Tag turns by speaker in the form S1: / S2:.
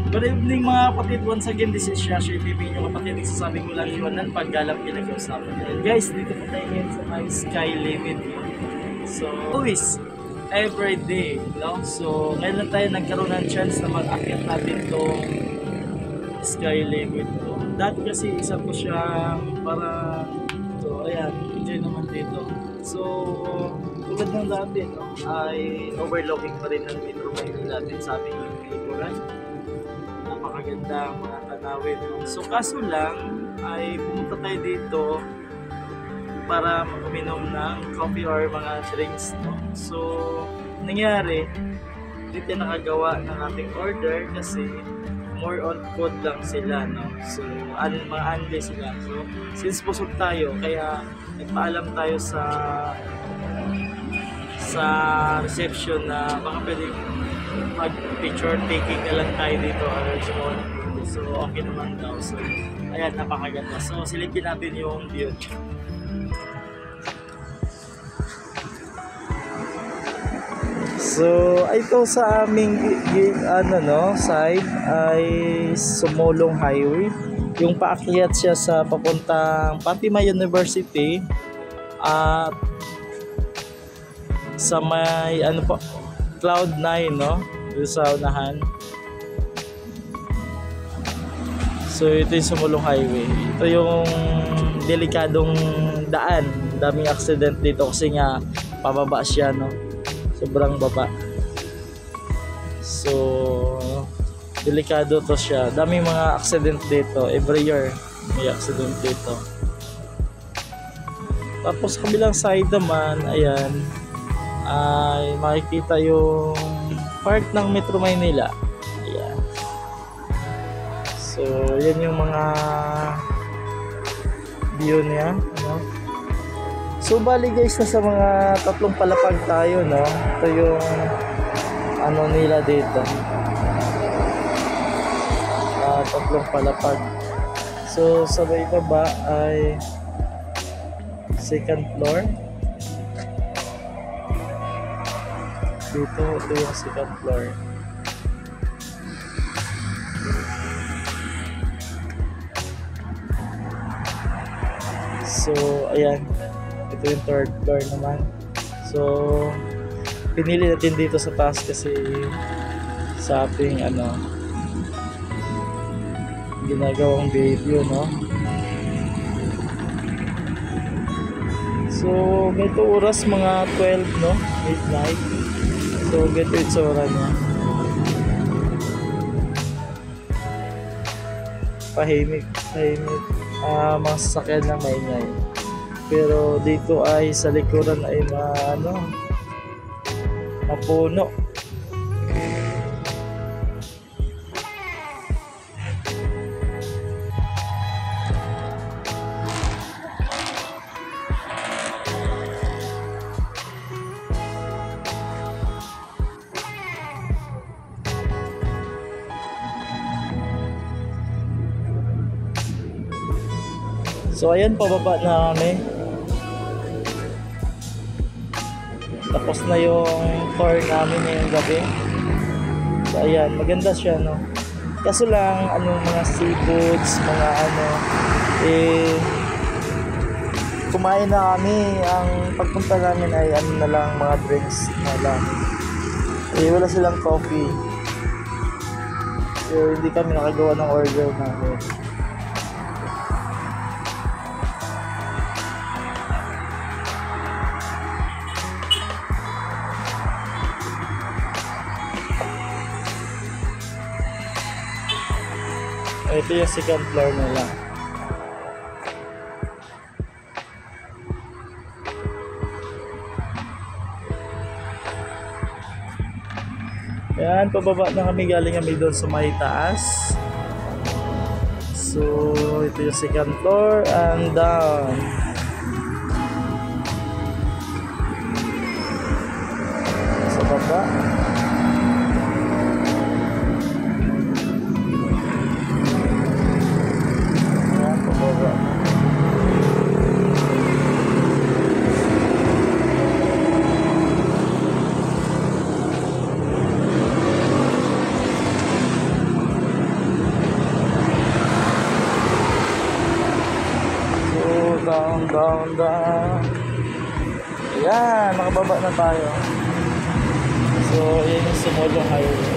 S1: Good evening mga kapatid. Once again, this is Shashi TV, yung kapatid nagsasabi ko lang iwanan paggalang pinag-uusapan. And guys, dito po tayo ngayon sa my sky limit. So, always, every day, no? So, ngayon lang tayo nagkaroon ng chance na mag-akit natin itong sky limit. No? Dati kasi isa ko siya para, so, ayan, enjoy naman dito. So, tulad ng dati, no? Ay overlooking pa rin ng Metro Manila natin sa aming likuran. Napakaganda ang mga tanawin. So kaso lang ay pumunta tayo dito para uminom ng coffee or mga drinks, no? So nangyari, dito nakagawa ng ating order kasi more on food lang sila, no? So mga unli sila. So since busog tayo, kaya nagpaalam tayo sa reception na baka pwedeng mag-picture taking na lang tayo dito or so okay naman daw. So ayan, napakaganda. So silipin natin yung view. So ito sa aming side ay Sumulong Highway. Yung paakyat siya sa papuntang Fatima University at sa may Cloud 9, no? Doon sa unahan. So ito yung Sumulong Highway. Ito yung delikadong daan. Daming accident dito kasi nga pababa siya, no? Sobrang baba. So delikado to siya. Daming mga accident dito. Every year may accident dito. Tapos kabilang side naman, ayan, ay makikita yung park ng Metro Manila. Ayan. So yan yung mga view niya, no? So bali guys, nasa mga tatlong palapag tayo, no? Ito yung nila dito, tatlong palapag. So sa may baba ay second floor. Dito, ito yung second floor. So ayan, ito yung third floor naman. So pinili natin dito sa taas kasi sa ating ginagawang video, no? So ganito oras, mga 12, no? Midnight. So ganito yung tsura niya. Pahimik mga sasakyan na maingay. Pero dito ay sa likuran ay mapuno. So ayan, pababa na kami. Tapos na yung tour namin ngayong gabi. So ayan, maganda siya, no? Kaso lang, mga seafoods, mga kumain na kami. Ang pagpunta namin ay na lang, mga drinks na lang. Wala silang coffee. So hindi kami nakagawa ng order namin. Ito yung second floor nila. Ayan, pababa na kami, galing kami doon sa may taas. So ito yung second floor and down. Sa baba. down, down, down. Ayan, nakababa na tayo. So, yan yung Sumolong Highway.